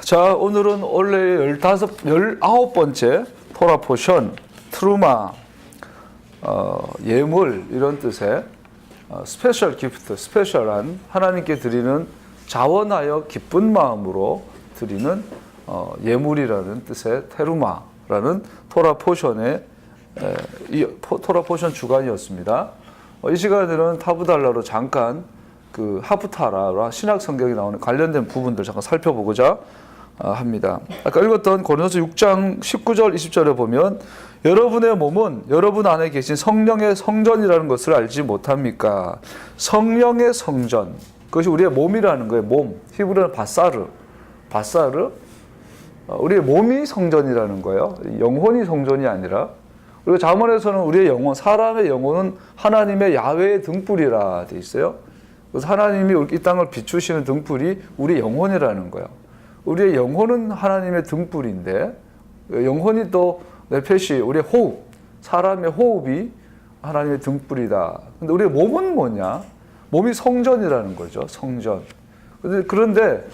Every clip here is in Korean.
자, 오늘은 원래 19번째 토라 포션, 트루마, 예물 이런 뜻의 스페셜 기프트, 스페셜한 하나님께 드리는 자원하여 기쁜 마음으로 드리는 예물이라는 뜻의 테루마라는 토라 포션의 토라 포션 주간이었습니다. 이 시간에는 타부달라로 잠깐 그 하프타라와 신약 성경에 나오는 관련된 부분들 잠깐 살펴보고자 합니다. 아까 읽었던 고린도서 6장 19절 20절에 보면 여러분의 몸은 여러분 안에 계신 성령의 성전이라는 것을 알지 못합니까? 성령의 성전, 그것이 우리의 몸이라는 거예요. 몸, 히브리어는 바사르, 우리의 몸이 성전이라는 거예요. 영혼이 성전이 아니라. 그리고 잠언에서는 우리의 영혼, 사람의 영혼은 하나님의 야훼의 등불이라 돼 있어요. 그래서 하나님이 이 땅을 비추시는 등불이 우리 영혼이라는 거예요. 우리의 영혼은 하나님의 등불인데 영혼이 또 네페시, 우리의 호흡, 사람의 호흡이 하나님의 등불이다. 근데 우리의 몸은 뭐냐? 몸이 성전이라는 거죠. 성전. 그런데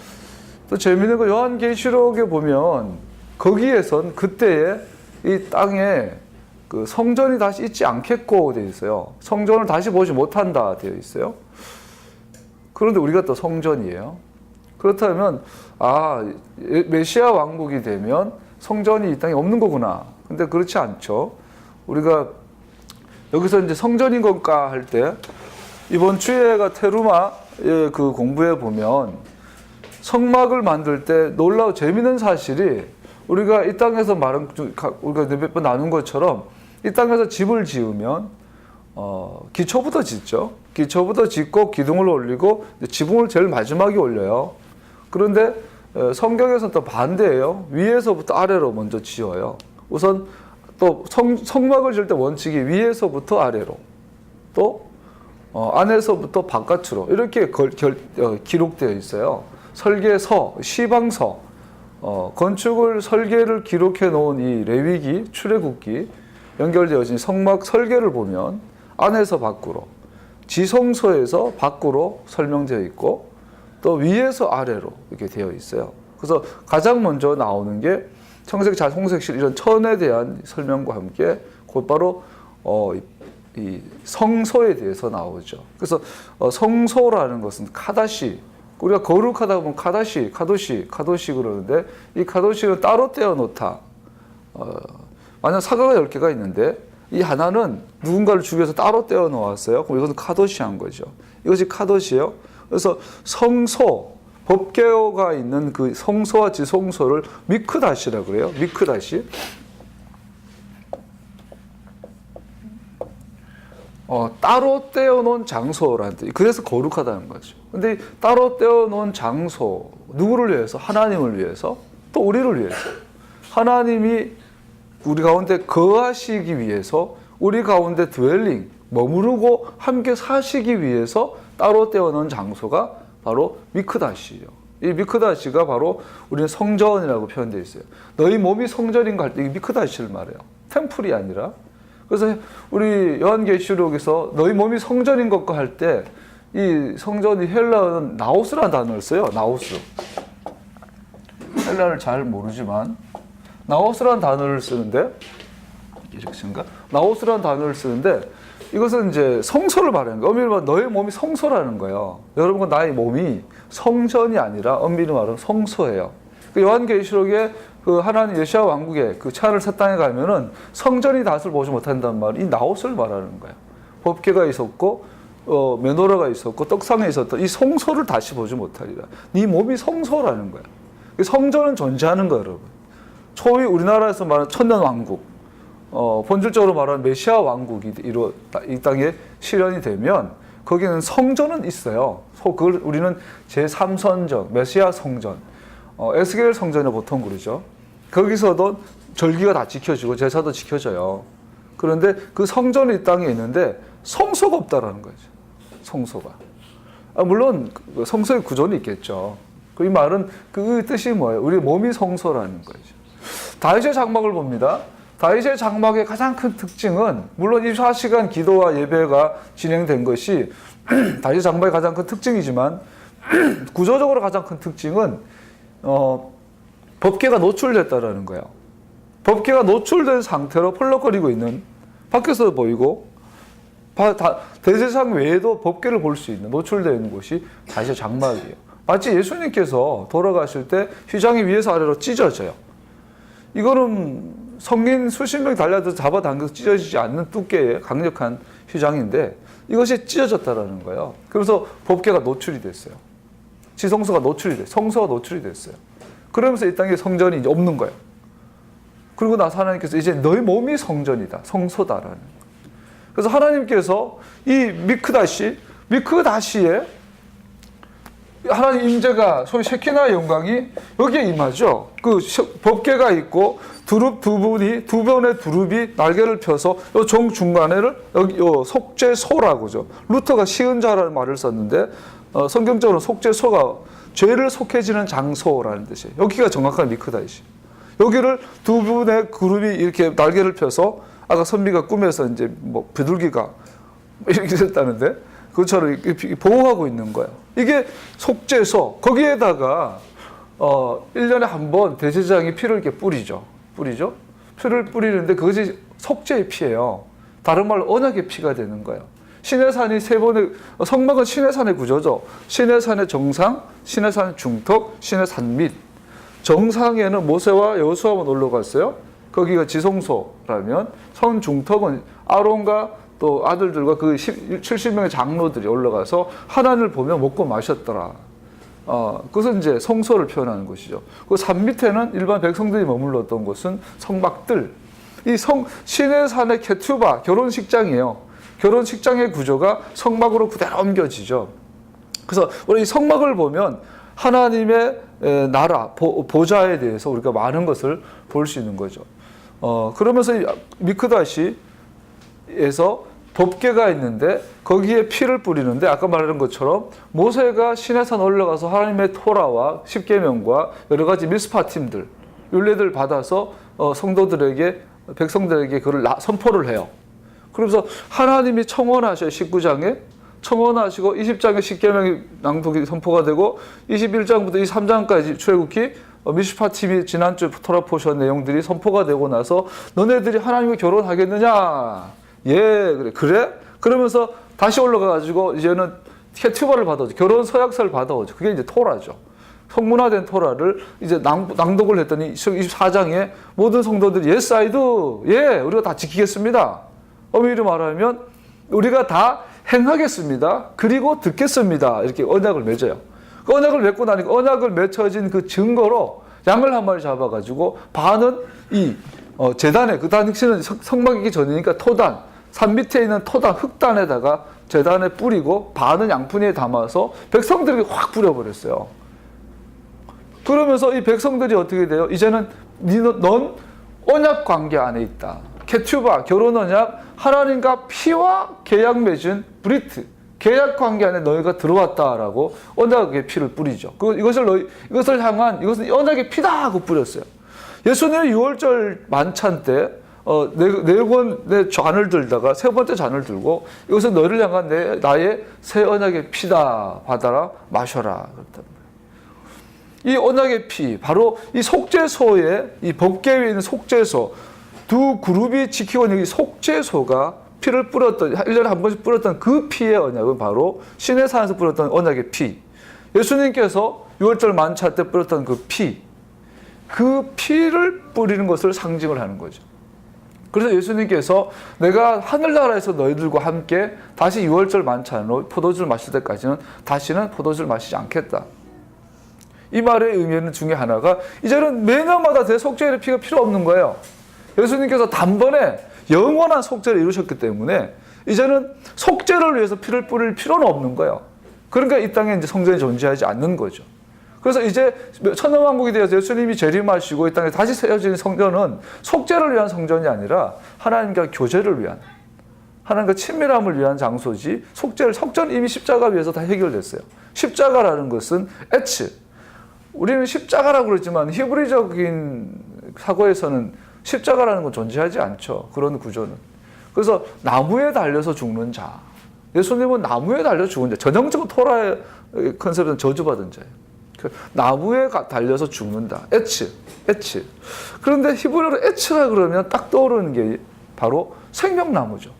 또 재미있는 거 요한계시록에 보면 거기에선 그때에 이 땅에 그 성전이 다시 있지 않겠고 되어 있어요. 성전을 다시 보지 못한다 되어 있어요. 그런데 우리가 또 성전이에요. 그렇다면 메시아 왕국이 되면 성전이 이 땅에 없는 거구나. 근데 그렇지 않죠. 우리가 여기서 이제 성전인 건가 할 때 이번 주에가 테루마의 그 공부에 보면 성막을 만들 때 놀라운 재미있는 사실이 우리가 이 땅에서 우리가 몇 번 나눈 것처럼 이 땅에서 집을 지으면 기초부터 짓죠. 기초부터 짓고 기둥을 올리고 지붕을 제일 마지막에 올려요. 그런데 성경에서는 또 반대예요. 위에서부터 아래로 먼저 지어요. 우선 또 성막을 지을 때 원칙이 위에서부터 아래로, 또 안에서부터 바깥으로 이렇게 기록되어 있어요. 설계서, 시방서, 건축을 설계를 기록해 놓은 이 레위기, 출애굽기 연결되어진 성막 설계를 보면 안에서 밖으로, 지성소에서 밖으로 설명되어 있고 또 위에서 아래로 이렇게 되어 있어요. 그래서 가장 먼저 나오는 게 청색자, 홍색실 이런 천에 대한 설명과 함께 곧바로 이 성소에 대해서 나오죠. 그래서 성소라는 것은 카다시, 우리가 거룩하다 보면 카도시 그러는데 이 카도시는 따로 떼어 놓다. 만약 사과가 10개가 있는데 이 하나는 누군가를 죽여서 따로 떼어 놓았어요. 그럼 이것은 카도시한 거죠. 이것이 카도시예요. 그래서 성소, 법궤가 있는 그 성소와 지성소를 미크다시라고 그래요. 미크다시. 따로 떼어놓은 장소라는 뜻. 그래서 거룩하다는 거죠. 근데 따로 떼어놓은 장소, 누구를 위해서? 하나님을 위해서, 또 우리를 위해서. 하나님이 우리 가운데 거하시기 위해서, 우리 가운데 드웰링, 머무르고 함께 사시기 위해서 따로 떼어놓은 장소가 바로 미크다시예요. 이 미크다시가 바로 우리는 성전이라고 표현되어 있어요. 너희 몸이 성전인가 할 때 이 미크다시를 말해요. 템플이 아니라. 그래서 우리 요한계시록에서 너희 몸이 성전인 것과 할 때 이 성전이 헬라어는 나오스라는 단어를 써요. 나오스. 헬라어를 잘 모르지만 나오스라는 단어를 쓰는데 나오스라는 단어를 쓰는데 이것은 이제 성소를 말하는 거예요. 엄밀히 말하면 너의 몸이 성소라는 거예요. 여러분과 나의 몸이 성전이 아니라 엄밀히 말하면 성소예요. 그 요한계시록에 그 하나님 메시아 왕국의 그 차를 새 땅에 가면은 성전이 닷을 보지 못한다는 말이 이 나옷을 말하는 거예요. 법궤가 있었고 메노라가 있었고 떡상에 있었던 이 성소를 다시 보지 못하리라. 네 몸이 성소라는 거예요. 성전은 존재하는 거예요, 여러분. 초기 우리나라에서 말하는 천년 왕국, 본질적으로 말하는 메시아 왕국이 이 땅에 실현이 되면 거기는 성전은 있어요. 그걸 우리는 제3선전, 메시아 성전, 에스겔 성전에 보통 그러죠. 거기서도 절기가 다 지켜지고 제사도 지켜져요. 그런데 그 성전이 이 땅에 있는데 성소가 없다라는 거죠. 성소가. 물론 성소의 구조는 있겠죠. 이 말은 그 뜻이 뭐예요? 우리 몸이 성소라는 거죠. 다윗의 장막을 봅니다. 다윗의 장막의 가장 큰 특징은 물론 24시간 기도와 예배가 진행된 것이 다윗의 장막의 가장 큰 특징이지만 구조적으로 가장 큰 특징은 법궤가 노출됐다라는 거예요. 법궤가 노출된 상태로 펄럭거리고 있는, 밖에서 보이고 대제사장 외에도 법궤를 볼 수 있는 노출되어 있는 곳이 다시 장막이에요. 마치 예수님께서 돌아가실 때 휘장이 위에서 아래로 찢어져요. 이거는 성인 수십 명 달려도 잡아당겨서 찢어지지 않는 두께의 강력한 휘장인데 이것이 찢어졌다라는 거예요. 그래서 법궤가 노출이 됐어요. 지성소가 노출이 됐어요. 성소가 노출이 됐어요. 그러면서 이 땅에 성전이 이제 없는 거예요. 그리고 나서 하나님께서 이제 너희 몸이 성전이다, 성소다라는 거예요. 그래서 하나님께서 이 미크다시에 하나님 임재가, 소위 셰키나의 영광이 여기에 임하죠. 그 법궤가 있고 두릅 두 변의 두릅이 날개를 펴서 요 종 중간에를 여기 요 속죄소라고죠. 루터가 시은자라는 말을 썼는데 성경적으로 속죄소가 죄를 속해지는 장소라는 뜻이에요. 여기가 정확한 미크다시. 여기를 두 분의 그룹이 이렇게 날개를 펴서 아까 선비가 꿈에서 이제 뭐 비둘기가 이렇게 됐다는데 그것처럼 보호하고 있는 거예요. 이게 속죄소. 거기에다가 1년에 한 번 대제사장이 피를 이렇게 뿌리죠. 피를 뿌리는데 그것이 속죄의 피예요. 다른 말로 언약의 피가 되는 거예요. 시내산이 세 번의, 성막은 시내산의 구조죠. 시내산의 정상, 시내산의 중턱, 시내산 밑. 정상에는 모세와 여호수아만 올라갔어요. 거기가 지성소라면 선 중턱은 아론과 또 아들들과 그 70명의 장로들이 올라가서 하나님을 보며 먹고 마셨더라. 그것은 이제 성소를 표현하는 것이죠. 그 산 밑에는 일반 백성들이 머물렀던 곳은 성막들. 이 시내산의 케투바, 결혼식장이에요. 결혼식장의 구조가 성막으로 그대로 옮겨지죠. 그래서 우리 이 성막을 보면 하나님의 나라, 보좌에 대해서 우리가 많은 것을 볼 수 있는 거죠. 그러면서 미크다시에서 법궤가 있는데 거기에 피를 뿌리는데 아까 말한 것처럼 모세가 시내산 올라가서 하나님의 토라와 십계명과 여러 가지 미스파팀들, 율례들 받아서 성도들에게, 백성들에게 그걸 선포를 해요. 그러면서 하나님이 청원하셔요. 19장에 청원하시고 20장에 십계명이 낭독이 선포가 되고 21장부터 23장까지 출애굽기 미슈파팀이 지난주 토라 포션 내용들이 선포가 되고 나서 너네들이 하나님과 결혼하겠느냐? 예, 그래? 그러면서 다시 올라가가지고 이제는 케투바를 받아오죠. 결혼 서약서를 받아오죠. 그게 이제 토라죠. 성문화된 토라를 이제 낭독을 했더니 24장에 모든 성도들이 yes, I do. 예, 우리가 다 지키겠습니다. 엄밀히 말하면 우리가 다 행하겠습니다. 그리고 듣겠습니다. 이렇게 언약을 맺어요. 그 언약을 맺고 나니까 언약을 맺혀진 그 증거로 양을 한 마리 잡아가지고 반은 이 제단에, 그 당시는 성막이기 전이니까 토단, 산 밑에 있는 토단, 흙단에다가 제단에 뿌리고 반은 양푼에 담아서 백성들에게 확 뿌려버렸어요. 그러면서 이 백성들이 어떻게 돼요? 이제는 넌 언약 관계 안에 있다. 케투바, 결혼 언약, 하나님과 피와 계약 맺은 브리트, 계약 관계 안에 너희가 들어왔다라고 언약의 피를 뿌리죠. 이것을 향한, 이것은 언약의 피다 하고 뿌렸어요. 예수님의 6월절 만찬 때 네 번의 잔을 들다가 세 번째 잔을 들고 이것은 너희를 향한 나의 새 언약의 피다. 받아라, 마셔라. 그렇단 말이에요. 이 언약의 피, 바로 이 속죄소에, 이 법궤 위에 있는 속죄소, 두 그룹이 지키고 있는 이 속죄소가 피를 뿌렸던, 1년에 한 번씩 뿌렸던 그 피의 언약은 바로 시내산에서 뿌렸던 언약의 피. 예수님께서 6월절 만찬 때 뿌렸던 그 피, 그 피를 뿌리는 것을 상징을 하는 거죠. 그래서 예수님께서 내가 하늘나라에서 너희들과 함께 다시 6월절 만찬으로 포도주를 마실 때까지는 다시는 포도주를 마시지 않겠다. 이 말의 의미는 중에 하나가 이제는 매년마다 내 속죄의 피가 필요 없는 거예요. 예수님께서 단번에 영원한 속죄를 이루셨기 때문에 이제는 속죄를 위해서 피를 뿌릴 필요는 없는 거예요. 그러니까 이 땅에 이제 성전이 존재하지 않는 거죠. 그래서 이제 천년왕국이 되어서 예수님이 재림하시고 이 땅에 다시 세워진 성전은 속죄를 위한 성전이 아니라 하나님과 교제를 위한, 하나님과 친밀함을 위한 장소지, 속죄는 이미 십자가 위에서 다 해결됐어요. 십자가라는 것은 에츠, 우리는 십자가라고 그러지만 히브리적인 사고에서는 십자가라는 건 존재하지 않죠. 그런 구조는. 그래서 나무에 달려서 죽는 자, 예수님은 나무에 달려 죽은 자, 전형적인 토라의 컨셉은 저주받은 자예요. 나무에 달려서 죽는다. 에츠. 그런데 히브리어로 에츠라 그러면 딱 떠오르는 게 바로 생명나무죠.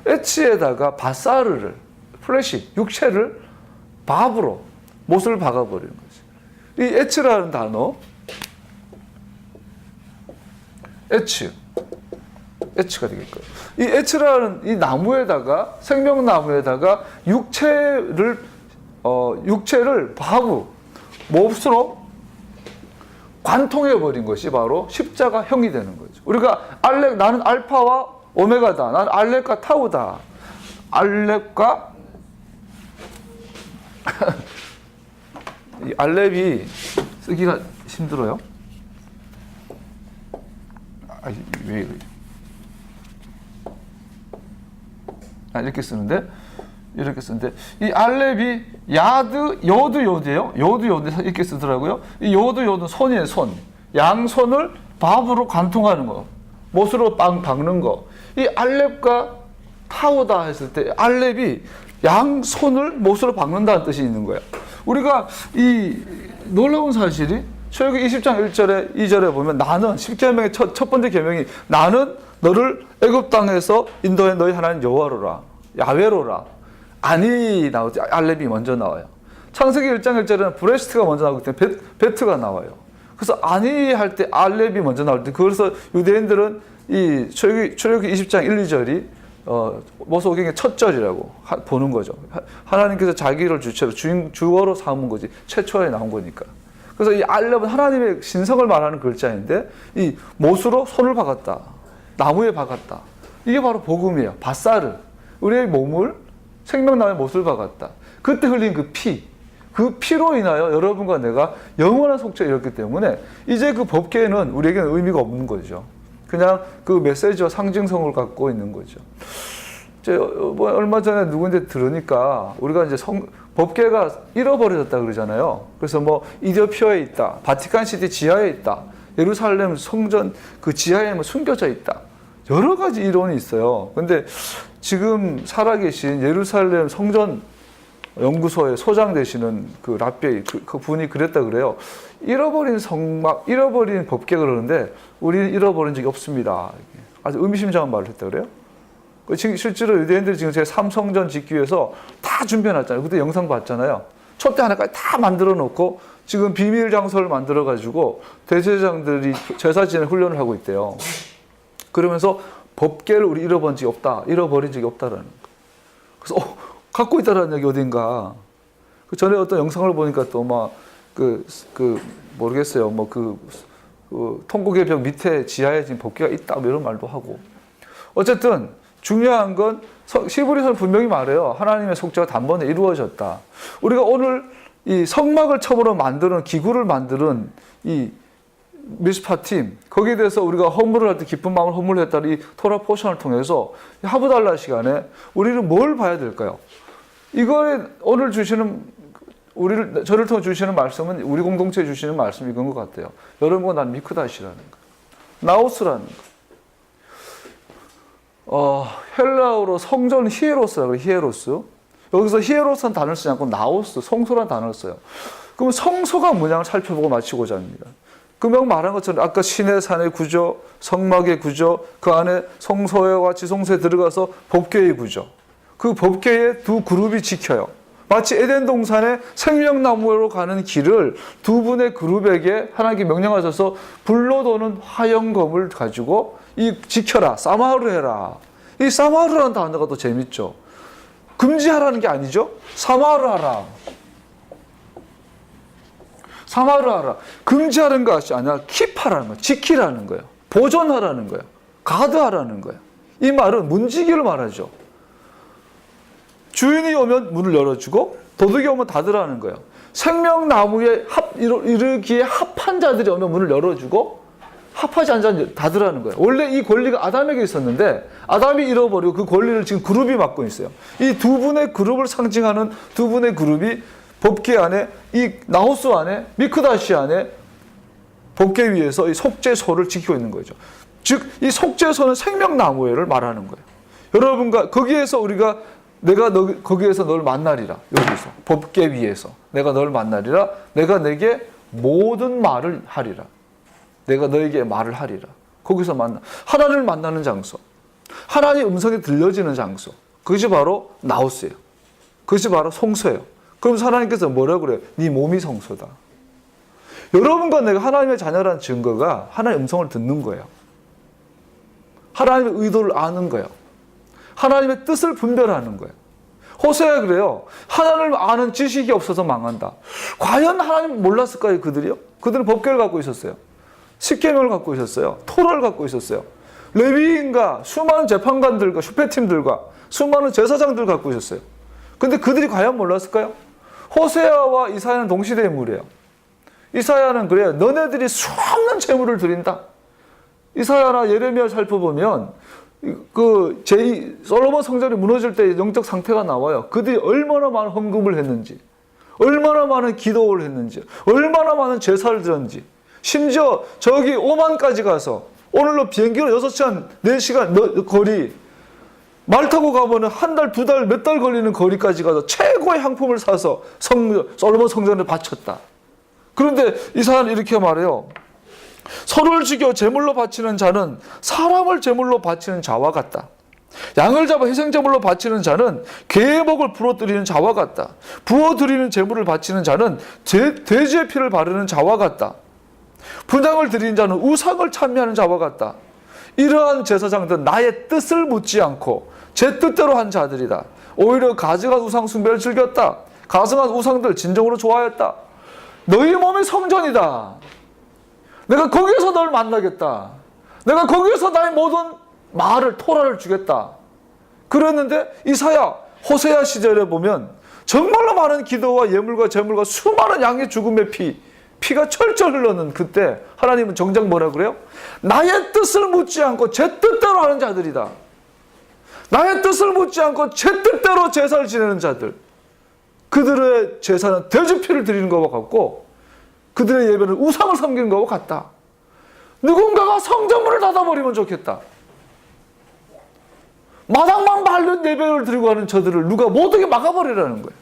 에츠에다가 바사르를, 플래시, 육체를 밥으로 못을 박아버리는 거죠. 이 에츠라는 단어, 에츠가 되겠고요. 이 에츠라는 이 나무에다가, 생명나무에다가 육체를 밥으로, 못으로 관통해버린 것이 바로 십자가형이 되는 거죠. 우리가 나는 알파와 오메가다. 나는 알렙과 타우다. 알렙과 이 알렙이 쓰기가 힘들어요. 왜 이렇게 쓰는데 이 알렙이 요드예요. 요드 이렇게 쓰더라고요. 이 요드는 손이에요. 손. 양손을 밥으로 관통하는 거, 못으로 박는 거. 이 알렙과 타우다 했을 때 알렙이 양손을 못으로 박는다는 뜻이 있는 거예요. 우리가 이 놀라운 사실이 출애굽기 20장 1절에 2절에 보면 나는 10계명의 첫 번째 계명이 나는 너를 애굽 땅에서 인도해 너희 하나님 여호와로라, 야훼로라. 아니 나오죠. 알렙이 먼저 나와요. 창세기 1장 1절에는 브레스트가 먼저 나오기 때문에 베트가 나와요. 그래서 아니 할 때 알렙이 먼저 나올 때, 그래서 유대인들은 이 출애굽기 20장 1, 2절이 모세오경의 첫 절이라고 보는 거죠. 하나님께서 자기를 주어로 삼은 거지. 최초에 나온 거니까. 그래서 이 알렙은 하나님의 신성을 말하는 글자인데, 이 못으로 손을 박았다. 나무에 박았다. 이게 바로 복음이에요. 바사르. 우리의 몸을 생명나무에 못을 박았다. 그때 흘린 그 피로 인하여 여러분과 내가 영원한 속죄를 이뤘기 때문에 이제 그 법계는 우리에게는 의미가 없는 거죠. 그냥 그 메시지와 상징성을 갖고 있는 거죠. 얼마 전에 누구한테 들으니까 우리가 이제 법계가 잃어버려졌다 그러잖아요. 그래서 이디오피아에 있다, 바티칸시티 지하에 있다, 예루살렘 성전 그 지하에 숨겨져 있다. 여러 가지 이론이 있어요. 근데 지금 살아계신 예루살렘 성전 연구소의 소장 되시는 그 라베이 그 분이 그랬다 그래요. 잃어버린 성막, 잃어버린 법계 그러는데 우리는 잃어버린 적이 없습니다. 아주 의미심장한 말을 했다 그래요. 실제로 유대인들이 지금 제 3성전 짓기 위해서 다 준비해놨잖아요. 그때 영상 봤잖아요. 촛대 하나까지 다 만들어 놓고 지금 비밀 장소를 만들어 가지고 대제사장들이 제사 지낼 훈련을 하고 있대요. 그러면서 법계를 우리 잃어버린 적이 없다라는 거예요. 그래서 갖고 있다라는 얘기 어딘가. 그 전에 어떤 영상을 보니까 또 모르겠어요. 통곡의 벽 밑에 지하에 지금 법계가 있다 이런 말도 하고. 어쨌든 중요한 건 히브리서는 분명히 말해요. 하나님의 속죄가 단번에 이루어졌다. 우리가 오늘 이 성막을 처음으로 만드는 기구를 만드는 이 미스파팀, 거기에 대해서 우리가 허물을 할 때 기쁜 마음을 허물했다는 이 토라 포션을 통해서 하브달라 시간에 우리는 뭘 봐야 될까요? 이거에 오늘 저를 통해 주시는 말씀은 우리 공동체에 주시는 말씀이 이건 것 같아요. 여러분과 난 미크다시라는 거, 나우스라는 거. 헬라어로 성전 히에로스라고 해요. 히에로스. 여기서 히에로스라는 단어를 쓰지 않고 나우스, 성소라는 단어를 써요. 그럼 성소가 뭐냐를 살펴보고 마치고자 합니다. 금방 말한 것처럼 아까 신의 산의 구조, 성막의 구조, 그 안에 성소와 지성소에 들어가서 법궤의 구조. 그 법궤의 두 그룹이 지켜요. 마치 에덴 동산의 생명나무로 가는 길을 두 분의 그룹에게 하나님께 명령하셔서 불로 도는 화영검을 가지고 지켜라, 사마르 해라. 이 사마르라는 단어가 또 재밌죠. 금지하라는 게 아니죠. 사마르 하라. 사마르 하라. 금지하는 것이 아니라 킵하라는 거예요. 지키라는 거예요. 보존하라는 거예요. 가드하라는 거예요. 이 말은 문지기를 말하죠. 주인이 오면 문을 열어주고 도둑이 오면 닫으라는 거예요. 생명나무에 이르기에 합한 자들이 오면 문을 열어주고 합하지 않은 자는 닫으라는 거예요. 원래 이 권리가 아담에게 있었는데 아담이 잃어버리고 그 권리를 지금 그룹이 맡고 있어요. 이 두 분의 그룹을 상징하는 두 분의 그룹이 법궤 안에, 이 나우스 안에, 미크다시 안에 법궤 위에서 이 속죄소를 지키고 있는 거죠. 즉 이 속죄소는 생명나무를 말하는 거예요. 여러분과 거기에서 우리가 내가 거기에서 널 만나리라. 여기서 법궤 위에서 내가 널 만나리라. 내가 내게 모든 말을 하리라. 내가 너에게 말을 하리라. 거기서 하나님을 만나는 장소, 하나님의 음성이 들려지는 장소, 그것이 바로 나우스예요. 그것이 바로 성소예요. 그럼 하나님께서 뭐라고 그래요? 네 몸이 성소다. 여러분과 내가 하나님의 자녀라는 증거가 하나님의 음성을 듣는 거예요. 하나님의 의도를 아는 거예요. 하나님의 뜻을 분별하는 거예요. 호세아가 그래요. 하나님을 아는 지식이 없어서 망한다. 과연 하나님 몰랐을까요, 그들이요? 그들은 법궤를 갖고 있었어요. 십계명을 갖고 있었어요. 토라를 갖고 있었어요. 레위인과 수많은 재판관들과 슈페팀들과 수많은 제사장들 갖고 있었어요. 근데 그들이 과연 몰랐을까요? 호세아와 이사야는 동시대 인물이에요. 이사야는 그래요. 너네들이 수없는 재물을 드린다. 이사야나 예레미야 살펴보면 그 솔로몬 성전이 무너질 때 영적 상태가 나와요. 그들이 얼마나 많은 헌금을 했는지, 얼마나 많은 기도를 했는지, 얼마나 많은 제사를 드렸는지, 심지어 저기 오만까지 가서 오늘로 비행기로 6시간, 4시간 거리, 말 타고 가면 한 달, 두 달, 몇 달 걸리는 거리까지 가서 최고의 향품을 사서 솔로몬 성전에 바쳤다. 그런데 이사야는 이렇게 말해요. 소를 죽여 제물로 바치는 자는 사람을 제물로 바치는 자와 같다. 양을 잡아 희생제물로 바치는 자는 개의 목을 부러뜨리는 자와 같다. 부어드리는 제물을 바치는 자는 돼지의 피를 바르는 자와 같다. 분향을 드리는 자는 우상을 찬미하는 자와 같다. 이러한 제사장들은 나의 뜻을 묻지 않고 제 뜻대로 한 자들이다. 오히려 가증한 우상 숭배를 즐겼다. 가증한 우상들 진정으로 좋아했다. 너희 몸이 성전이다. 내가 거기에서 널 만나겠다. 내가 거기에서 나의 모든 말을, 토라를 주겠다. 그랬는데 이사야, 호세아 시절에 보면 정말로 많은 기도와 예물과 제물과 수많은 양의 죽음의 피가 철철 흘러는 그때 하나님은 정작 뭐라 그래요? 나의 뜻을 묻지 않고 제 뜻대로 하는 자들이다. 나의 뜻을 묻지 않고 제 뜻대로 제사를 지내는 자들. 그들의 제사는 돼지 피를 드리는 것과 같고 그들의 예배는 우상을 섬기는 것과 같다. 누군가가 성전문을 닫아버리면 좋겠다. 마당만 밟는 예배를 드리고 가는 저들을 누가 못하게 막아버리라는 거예요.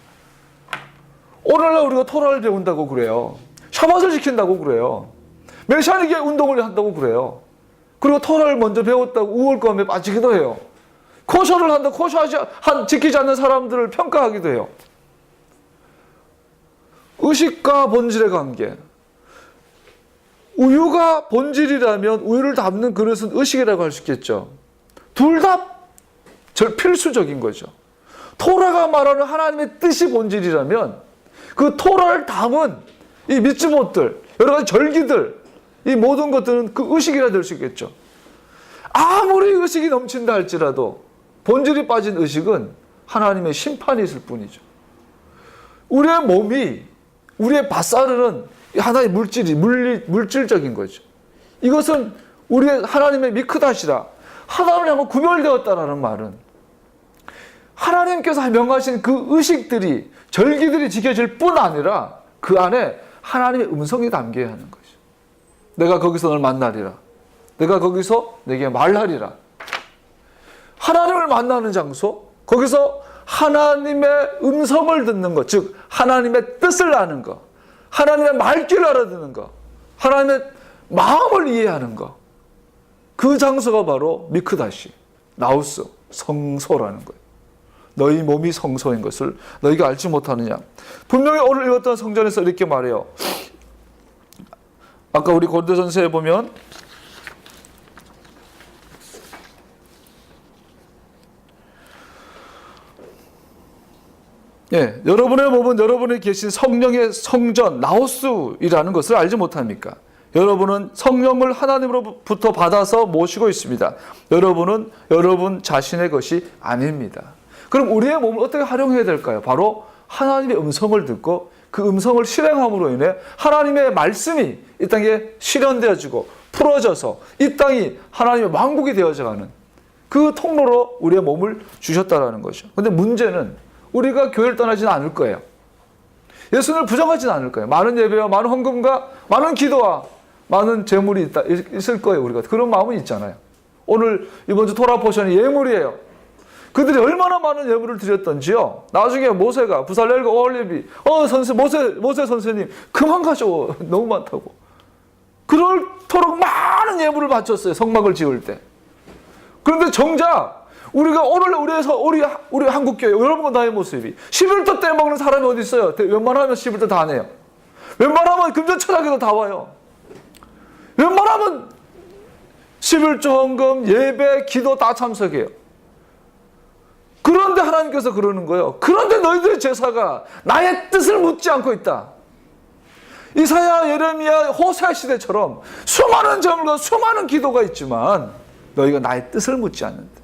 오늘날 우리가 토라를 배운다고 그래요. 샤밧을 지킨다고 그래요. 메시아닉의 운동을 한다고 그래요. 그리고 토라를 먼저 배웠다고 우월감에 빠지기도 해요. 코셔를 한다, 지키지 않는 사람들을 평가하기도 해요. 의식과 본질의 관계. 우유가 본질이라면 우유를 담는 그릇은 의식이라고 할 수 있겠죠. 둘 다 필수적인 거죠. 토라가 말하는 하나님의 뜻이 본질이라면 그 토라를 담은 이 미tzvot들, 여러 가지 절기들, 이 모든 것들은 그 의식이라 될 수 있겠죠. 아무리 의식이 넘친다 할지라도 본질이 빠진 의식은 하나님의 심판이 있을 뿐이죠. 우리의 몸이, 우리의 밧사르는 하나의 물질적인 거죠. 이것은 우리의 하나님의 미크닷이라, 하나님을 향해 구별되었다라는 말은 하나님께서 명하신 그 의식들이, 절기들이 지켜질 뿐 아니라 그 안에 하나님의 음성이 담겨야 하는 거죠. 내가 거기서 널 만나리라. 내가 거기서 내게 말하리라. 하나님을 만나는 장소, 거기서 하나님의 음성을 듣는 것, 즉 하나님의 뜻을 아는 것, 하나님의 말귀를 알아듣는 것, 하나님의 마음을 이해하는 것, 그 장소가 바로 미크다시, 나우스, 성소라는 거예요. 너희 몸이 성소인 것을 너희가 알지 못하느냐. 분명히 오늘 읽었던 성전에서 이렇게 말해요. 아까 우리 고린도전서에 보면 여러분의 몸은 여러분이 계신 성령의 성전, 나우스이라는 것을 알지 못합니까? 여러분은 성령을 하나님으로부터 받아서 모시고 있습니다. 여러분은 여러분 자신의 것이 아닙니다. 그럼 우리의 몸을 어떻게 활용해야 될까요? 바로 하나님의 음성을 듣고 그 음성을 실행함으로 인해 하나님의 말씀이 이 땅에 실현되어지고 풀어져서 이 땅이 하나님의 왕국이 되어져가는 그 통로로 우리의 몸을 주셨다는 거죠. 그런데 문제는 우리가 교회를 떠나지는 않을 거예요. 예수님을 부정하지는 않을 거예요. 많은 예배와 많은 헌금과 많은 기도와 많은 재물이 있을 거예요. 우리가 그런 마음은 있잖아요. 오늘 이번 주 토라 포션이 예물이에요. 그들이 얼마나 많은 예물을 드렸던지요. 나중에 모세가 부살렐과 오홀립이 모세 선생님 그만 가죠. 너무 많다고. 그럴토록 많은 예물을 바쳤어요. 성막을 지을 때. 그런데 정작 우리가 오늘 우리 한국교회 여러분과 나의 모습이 11조 떼먹는 사람이 어디 있어요? 웬만하면 11조 다 내요. 웬만하면 금전철학에도 다 와요. 웬만하면 11조 헌금, 예배, 기도 다 참석해요. 그런데 하나님께서 그러는 거예요. 그런데 너희들의 제사가 나의 뜻을 묻지 않고 있다. 이사야, 예레미야, 호세아 시대처럼 수많은 제물과 수많은 기도가 있지만 너희가 나의 뜻을 묻지 않는다.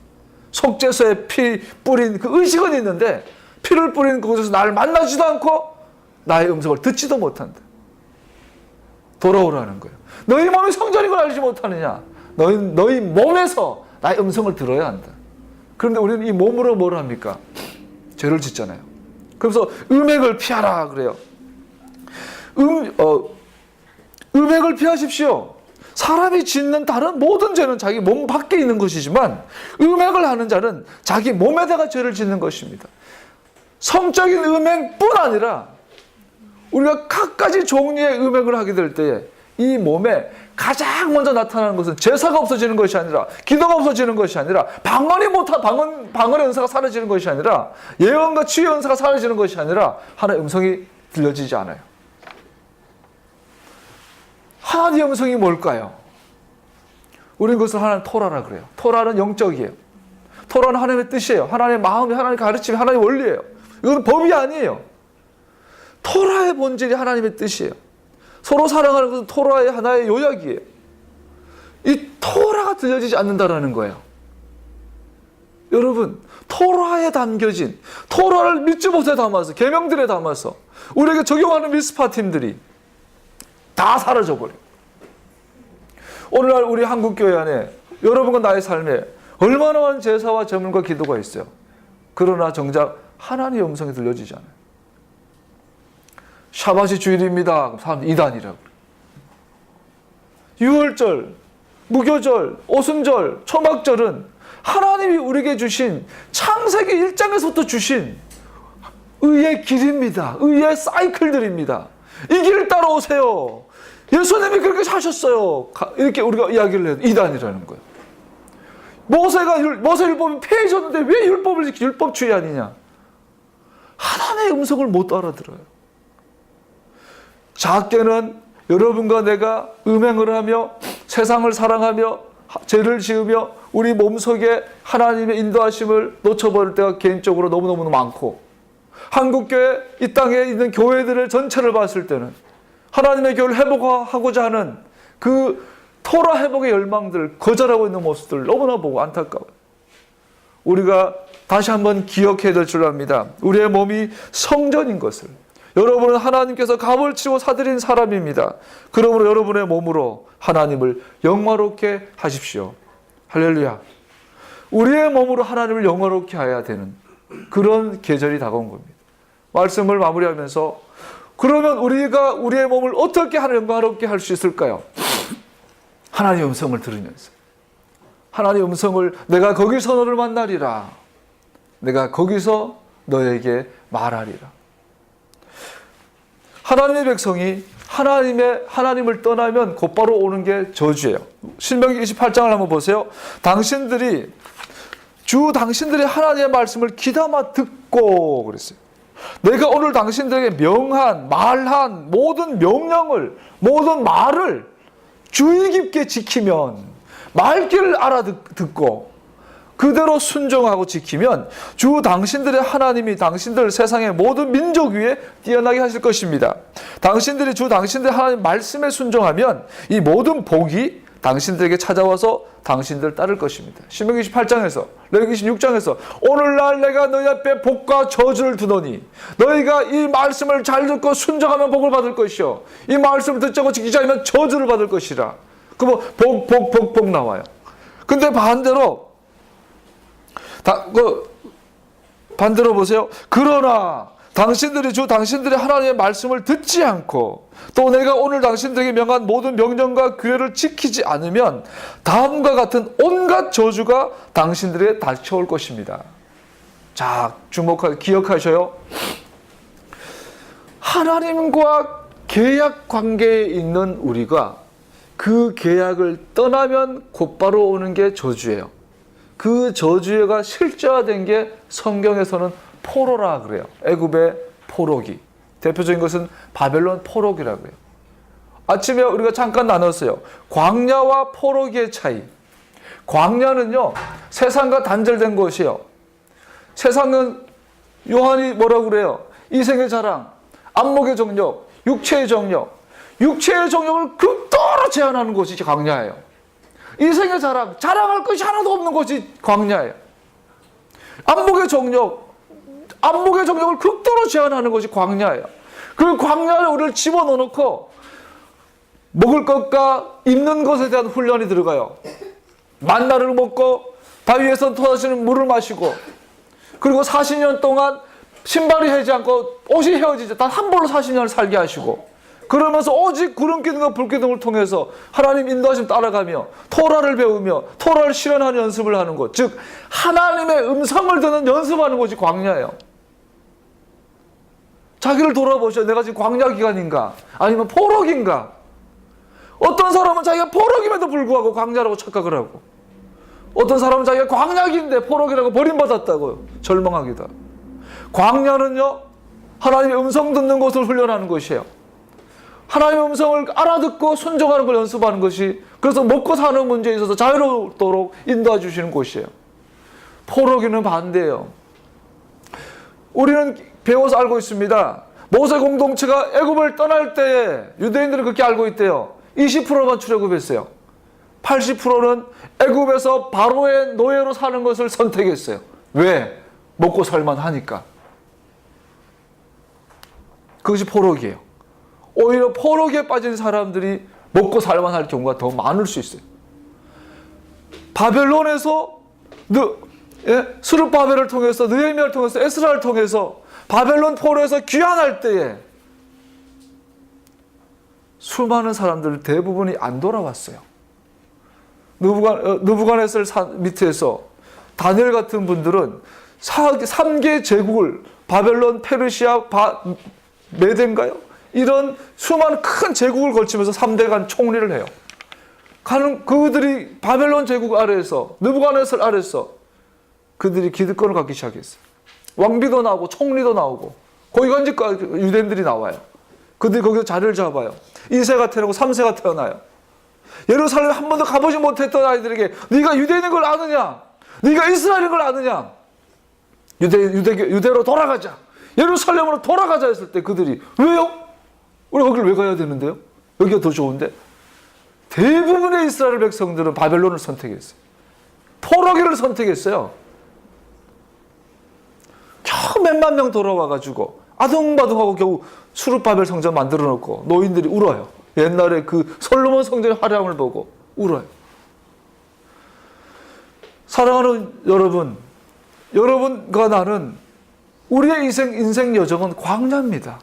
속죄소에 피 뿌린 그 의식은 있는데 피를 뿌린 그곳에서 나를 만나지도 않고 나의 음성을 듣지도 못한다. 돌아오라는 거예요. 너희 몸이 성전인 걸 알지 못하느냐? 너희 몸에서 나의 음성을 들어야 한다. 그런데 우리는 이 몸으로 뭘 합니까? 죄를 짓잖아요. 그래서 음행을 피하라 그래요. 음행을 피하십시오. 사람이 짓는 다른 모든 죄는 자기 몸 밖에 있는 것이지만 음행을 하는 자는 자기 몸에다가 죄를 짓는 것입니다. 성적인 음행뿐 아니라 우리가 각가지 종류의 음행을 하게 될 때에 이 몸에 가장 먼저 나타나는 것은 제사가 없어지는 것이 아니라 기도가 없어지는 것이 아니라 방언의 은사가 사라지는 것이 아니라 예언과 치유의 은사가 사라지는 것이 아니라 하나의 음성이 들려지지 않아요. 하나님의 음성이 뭘까요? 우리는 그것을 하나님 토라라 그래요. 토라는 영적이에요. 토라는 하나님의 뜻이에요. 하나님의 마음이, 하나님의 가르침이, 하나님의 원리예요. 이건 법이 아니에요. 토라의 본질이 하나님의 뜻이에요. 서로 사랑하는 것은 토라의 하나의 요약이에요. 이 토라가 들려지지 않는다라는 거예요. 여러분, 토라에 담겨진, 토라를 밀주봇에 담아서, 계명들에 담아서 우리에게 적용하는 밀스파팀들이 다 사라져버려요. 오늘날 우리 한국교회 안에 여러분과 나의 삶에 얼마나 많은 제사와 제물과 기도가 있어요. 그러나 정작 하나님의 음성이 들려지지 않아요. 샤바시 주일입니다. 사람들 이단이라고 그래요. 유월절, 무교절, 오순절, 초막절은 하나님이 우리에게 주신 창세기 1장에서부터 주신 의의 길입니다. 의의 사이클들입니다. 이 길을 따라오세요. 예수님이 그렇게 사셨어요. 이렇게 우리가 이야기를 해도 이단이라는 거예요. 모세 율법이 폐해졌는데 왜 율법을 지키 율법주의 아니냐? 하나님의 음성을 못 알아들어요. 작게는 여러분과 내가 음행을 하며 세상을 사랑하며 죄를 지으며 우리 몸속에 하나님의 인도하심을 놓쳐버릴 때가 개인적으로 너무너무 많고, 한국교회 이 땅에 있는 교회들의 전체를 봤을 때는 하나님의 교회를 회복하고자 하는 그 토라 회복의 열망들을 거절하고 있는 모습들을 너무나 보고 안타까워요. 우리가 다시 한번 기억해야 될 줄 압니다. 우리의 몸이 성전인 것을. 여러분은 하나님께서 값을 치고 사들인 사람입니다. 그러므로 여러분의 몸으로 하나님을 영화롭게 하십시오. 할렐루야. 우리의 몸으로 하나님을 영화롭게 해야 되는 그런 계절이 다가온 겁니다. 말씀을 마무리하면서 그러면 우리가 우리의 몸을 어떻게 하나님 영화롭게 할 수 있을까요? 하나님의 음성을 들으면서, 하나님의 음성을 내가 거기서 너를 만나리라, 내가 거기서 너에게 말하리라. 하나님의 백성이 하나님을 떠나면 곧바로 오는 게 저주예요. 신명기 28장을 한번 보세요. 당신들이 하나님의 말씀을 귀담아 듣고 그랬어요. 내가 오늘 당신들에게 말한 모든 명령을, 모든 말을 주의 깊게 지키면, 말귀를 알아듣고 그대로 순종하고 지키면 주 당신들의 하나님이 당신들 세상의 모든 민족 위에 뛰어나게 하실 것입니다. 당신들이 주 당신들의 하나님 말씀에 순종하면 이 모든 복이 당신들에게 찾아와서 당신들 따를 것입니다. 신명기 28장에서 레위기 26장에서 오늘날 내가 너희 앞에 복과 저주를 두노니 너희가 이 말씀을 잘 듣고 순종하면 복을 받을 것이요 이 말씀을 듣지 않고 지키지 않으면 저주를 받을 것이라. 그럼 복 나와요. 근데 반대로 보세요. 그러나 당신들이 당신들의 하나님의 말씀을 듣지 않고 또 내가 오늘 당신들에게 명한 모든 명령과 규례를 지키지 않으면 다음과 같은 온갖 저주가 당신들에게 닥쳐올 것입니다. 자, 기억하셔요. 하나님과 계약 관계에 있는 우리가 그 계약을 떠나면 곧바로 오는 게 저주예요. 그 저주가 실제화된 게 성경에서는 포로라 그래요. 애굽의 포로기. 대표적인 것은 바벨론 포로기라고 해요. 아침에 우리가 잠깐 나눴어요. 광야와 포로기의 차이. 광야는요, 세상과 단절된 것이에요. 세상은 요한이 뭐라고 그래요? 이생의 자랑, 안목의 정력, 육체의 정력. 육체의 정력을 극도로 제한하는 것이 광야예요. 이생의 자랑, 자랑할 것이 하나도 없는 것이 광야예요. 안목의 정력을 극도로 제한하는 것이 광야예요. 그 광야에 우리를 집어넣어놓고 먹을 것과 입는 것에 대한 훈련이 들어가요. 만나를 먹고 바위에서 터지는 물을 마시고, 그리고 40년 동안 신발이 해지 않고 옷이 헤어지지 단 한 벌로 40년을 살게 하시고, 그러면서 오직 구름 기둥과 불 기둥을 통해서 하나님 인도하심 따라가며 토라를 배우며 토라를 실현하는 연습을 하는 것, 즉 하나님의 음성을 듣는 연습하는 것이 광야예요. 자기를 돌아보셔. 내가 지금 광야 기간인가 아니면 포로기인가? 어떤 사람은 자기가 포로기임에도 불구하고 광야라고 착각을 하고, 어떤 사람은 자기가 광야기인데 포로기라고 버림받았다고 절망하기도 하고. 광야는요, 하나님의 음성 듣는 것을 훈련하는 것이에요. 하나님의 음성을 알아듣고 순종하는 걸 연습하는 것이, 그래서 먹고 사는 문제에 있어서 자유롭도록 인도해 주시는 곳이에요. 포로기는 반대예요. 우리는 배워서 알고 있습니다. 모세 공동체가 애굽을 떠날 때에 유대인들은 그렇게 알고 있대요. 20%만 출애굽했어요. 80%는 애굽에서 바로의 노예로 사는 것을 선택했어요. 왜? 먹고 살만 하니까. 그것이 포로기예요. 오히려 포로기에 빠진 사람들이 먹고 살만 할 경우가 더 많을 수 있어요. 바벨론에서 스룹바벨을 통해서, 느헤미야를 통해서, 에스라를 통해서 바벨론 포로에서 귀환할 때에 수많은 사람들 대부분이 안 돌아왔어요. 느부갓네살 밑에서 다니엘 같은 분들은 3개 제국을, 바벨론, 페르시아, 메대인가요? 이런 수많은 큰 제국을 걸치면서 3대간 총리를 해요. 그들이 바벨론 제국 아래에서, 느부갓네살 아래에서 그들이 기득권을 갖기 시작했어요. 왕비도 나오고 총리도 나오고 고위관직과 유대인들이 나와요. 그들이 거기서 자리를 잡아요. 2세가 태어나고 3세가 태어나요. 예루살렘에 한 번도 가보지 못했던 아이들에게 네가 유대인인 걸 아느냐? 네가 이스라엘인 걸 아느냐? 유대로 돌아가자. 예루살렘으로 돌아가자 했을 때 그들이 왜요? 우리 거기를 왜 가야 되는데요? 여기가 더 좋은데? 대부분의 이스라엘 백성들은 바벨론을 선택했어요. 포로기를 선택했어요. 겨우 몇만 명 돌아와가지고 아둥바둥하고 겨우 수룹바벨 성전 만들어 놓고 노인들이 울어요. 옛날에 그 솔로몬 성전의 화려함을 보고 울어요. 사랑하는 여러분, 여러분과 나는 우리의 인생 여정은 광야입니다.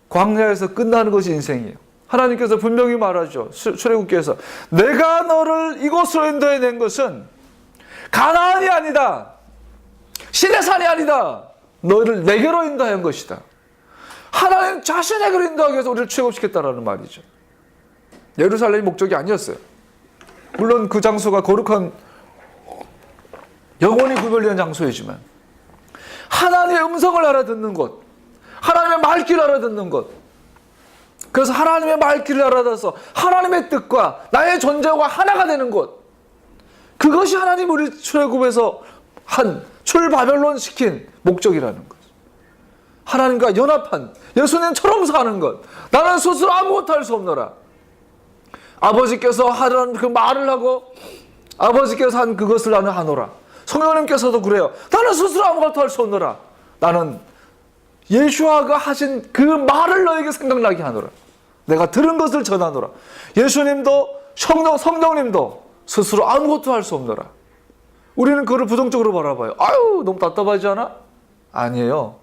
광야에서 끝나는 것이 인생이에요. 하나님께서 분명히 말하죠. 출애굽기에서 내가 너를 이곳으로 인도해낸 것은 가나안이 아니다. 시내산이 아니다. 너를 내게로 인도한 것이다. 하나님 자신에게로 인도하기 위해서 우리를 출애굽시켰다라는 말이죠. 예루살렘이 목적이 아니었어요. 물론 그 장소가 거룩한 영원히 구별된 장소이지만 하나님의 음성을 알아듣는 것, 하나님의 말귀를 알아듣는 것, 그래서 하나님의 말귀를 알아듣어서 하나님의 뜻과 나의 존재와 하나가 되는 것, 그것이 하나님 우리 출애굽에서 출바벨론 시킨 목적이라는 것. 하나님과 연합한 예수님처럼 사는 것. 나는 스스로 아무것도 할 수 없노라. 아버지께서 하라는 그 말을 하고 아버지께서 한 그것을 나는 하노라. 성령님께서도 그래요. 나는 스스로 아무것도 할 수 없노라. 나는 예수아가 하신 그 말을 너에게 생각나게 하노라. 내가 들은 것을 전하노라. 예수님도 성령님도 스스로 아무것도 할 수 없노라. 우리는 그걸 부정적으로 바라봐요. 아유, 너무 답답하지 않아? 아니에요.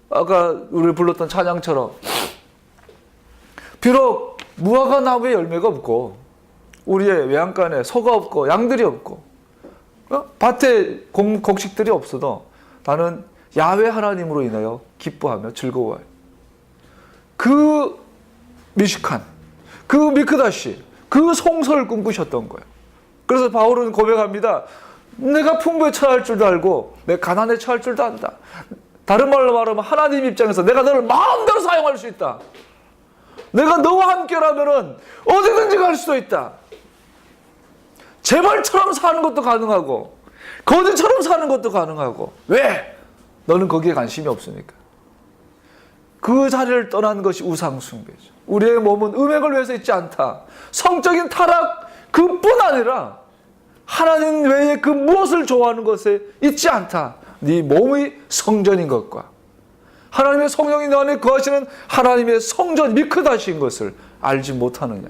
아까 우리 불렀던 찬양처럼 비록 무화과 나무에 열매가 없고 우리의 외양간에 소가 없고 양들이 없고 밭에 곡식들이 없어도 나는 야훼 하나님으로 인하여 기뻐하며 즐거워요. 그 미식한, 그 미크다시, 그 성소를 꿈꾸셨던 거예요. 그래서 바울은 고백합니다. 내가 풍부에 처할 줄도 알고 내가 가난에 처할 줄도 안다. 다른 말로 말하면 하나님 입장에서 내가 너를 마음대로 사용할 수 있다. 내가 너와 함께라면 어디든지 갈 수도 있다. 재벌처럼 사는 것도 가능하고 거지처럼 사는 것도 가능하고. 왜? 너는 거기에 관심이 없으니까. 그 자리를 떠난 것이 우상숭배죠. 우리의 몸은 음행을 위해서 있지 않다. 성적인 타락 그뿐 아니라 하나님 외에 그 무엇을 좋아하는 것에 있지 않다. 네 몸이 성전인 것과 하나님의 성령이 너 안에 거하시는 하나님의 성전 미크다시인 것을 알지 못하느냐.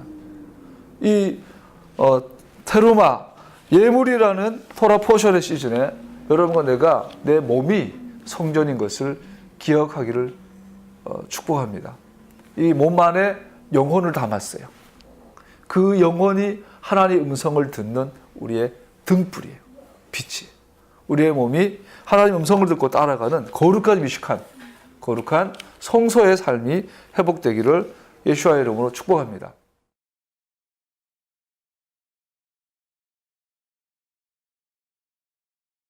이 테루마 예물이라는 토라 포션의 시즌에 여러분과 내가 내 몸이 성전인 것을 기억하기를 축복합니다. 이 몸 안에 영혼을 담았어요. 그 영혼이 하나님의 음성을 듣는 우리의 등불이에요. 빛이. 우리의 몸이 하나님의 음성을 듣고 따라가는 거룩한 미식한, 거룩한 성소의 삶이 회복되기를 예수와의 이름으로 축복합니다.